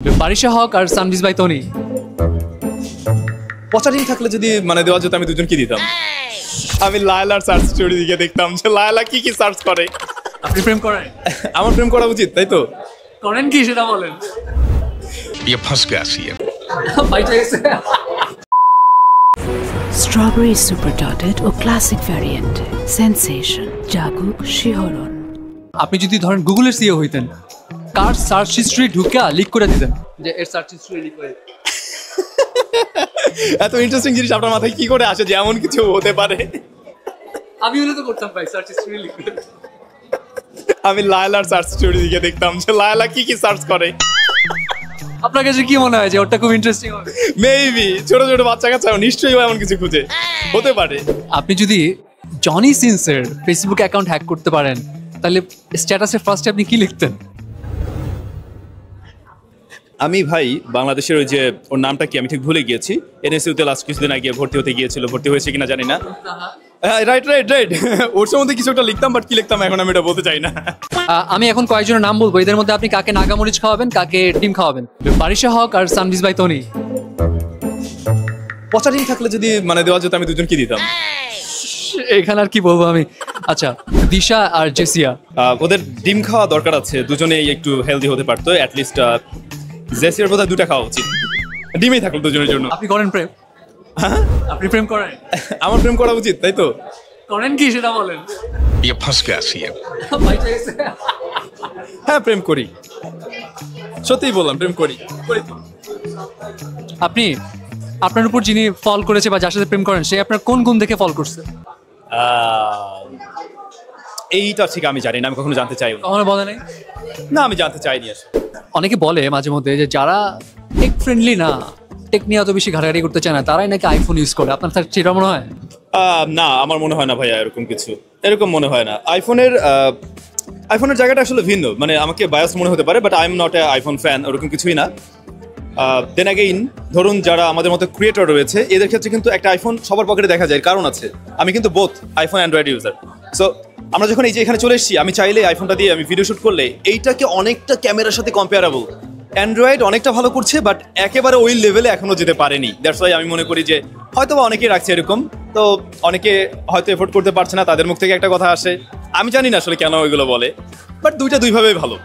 বারিশা হক আর সামজিস ভাই তনি। পচারিং থাকলে যদি মানে দেওয়া যেত আমি দুজনকে দিতাম। আমি লায়লার সার্চ স্টোরি দিকে দেখতাম যে লায়লা কি কি সার্চ করে। আপনি প্রেম করেন? আমার প্রেম করা উচিত তাই তো? করেন কি সেটা বলেন। ये फंस गया सी है। বাইটা গেছে। Strawberry super dotted ও classic variant sensation জাগুক শিহরণ। আপনি যদি ধরেন গুগলের সিইও হইতেন, কার সার্চ হিস্ট্রি ঢুকা লিক করে দিতেন যে এর সার্চ হিস্ট্রি লিক করে। এত ইন্টারেস্টিং জিনিস আপনার মাথায় কি করে আসে যে এমন কিছু হতে পারে? আমি হলে তো করতাম ভাই, সার্চ হিস্ট্রি লিক করে। আমি লায়লার সার্চ স্টোরি দিকে দেখতাম যে লায়লা কি কি সার্চ করে। আপনার কাছে কি মনে হয় যে ওটা খুব ইন্টারেস্টিং হবে? মেবি ছোট ছোট বাচ্চা কাচ্চা নিশ্চয়ই এমন কিছু খুঁজে হতে পারে। আপনি যদি জনি সিন্সের ফেসবুক অ্যাকাউন্ট হ্যাক করতে পারেন তাহলে স্ট্যাটাসে ফার্স্টে আপনি কি লিখতেন? আমি ভাই বাংলাদেশের ওই যে ওর নামটা কি আমি ঠিক ভুলে গিয়েছি, এনএসইউতে লাস্ট কিছুদিন আগে ভর্তি হতে গিয়েছিল, ভর্তি হয়েছে কিনা জানি না। রাইট রাইট রাইট ওর সম্বন্ধে কিছু একটা লিখতাম, বাট কি লিখতাম এখন আমি এটা বলতে চাই না। আমি এখন কয়েকজনের নাম বলবো, এদের মধ্যে আপনি কাকে নাগামরিচ খাওয়াবেন, কাকে ডিম খাওয়াবেন। বারিশা হক আর সামজিস ভাই তনি। পচারিং থাকলে যদি মানে দেওয়া যেত আমি দুজনকে দিতাম। এখানে আর কি বলবো আমি। আচ্ছা, দিশা আর জেসিয়া। ওদের ডিম খাওয়া দরকার আছে, দুজনেই একটু হেলদি হতে পারতো। অ্যাটলিস্ট জেসিয়ার বোধহয় দুটা খাওয়া উচিত, ডিমই থাকলো দুজনের জন্য। আপনি করেন প্রেম? আপনি প্রেম করেন? আমার প্রেম করা উচিত তাই তো? করেন কি সেটা বলেন। ये फंस गया सी है। বাইটা গেছে। হ্যাঁ প্রেম করি, সত্যিই বললাম প্রেম করি। আপনি আপনার উপর যিনি ফল করেছে বা যার সাথে প্রেম করেন সে আপনার কোন গুণ দেখে ফল করছে? এইটা ঠিক আমি জানি না, আমি কখনো জানতে চাই কখনো বলে নাই? না, আমি জানতে চাইনি আসলে। অনেকে বলে মাঝে মধ্যে যে যারা টেক ফ্রেন্ডলি না, টেক নিয়ে অত বেশি ঘাটাঘাটি করতে চায় না, তারাই নাকি আইফোন ইউজ করে। আপনার সেটা মনে হয়? না, আমার মনে হয় না ভাইয়া, এরকম কিছু এরকম মনে হয় না। আইফোনের জায়গাটা আসলে ভিন্ন, মানে আমাকে বায়াস মনে হতে পারে, but I am not a iPhone fan, ওরকম কিছুই না। দেন অ্যাগেইন ধরুন যারা আমাদের মতো ক্রিয়েটর রয়েছে এদের ক্ষেত্রে কিন্তু একটা আইফোন সবার পকেটে দেখা যায়, কারণ আছে। আমি কিন্তু both iPhone Android user. So আমরা যখন এই যে এখানে চলে এসেছি, আমি চাইলে আইফোনটা দিয়ে আমি ভিডিও শুট করলে এইটাকে অনেকটা ক্যামেরার সাথে কম্পেয়ারেবল। অ্যান্ড্রয়েড অনেকটা ভালো করছে, বাট একেবারে ওই লেভেলে এখনো যেতে পারেনি। দ্যাটস ওয়াই আমি মনে করি যে হয়তো বা অনেকেই রাখছে এরকম, তো অনেকে হয়তো এফোর্ড করতে পারছে না, তাদের মুখ থেকে একটা কথা আসে। আমি জানি না আসলে কেন ওইগুলো বলে, বাট দুইটা দুইভাবেই ভালো।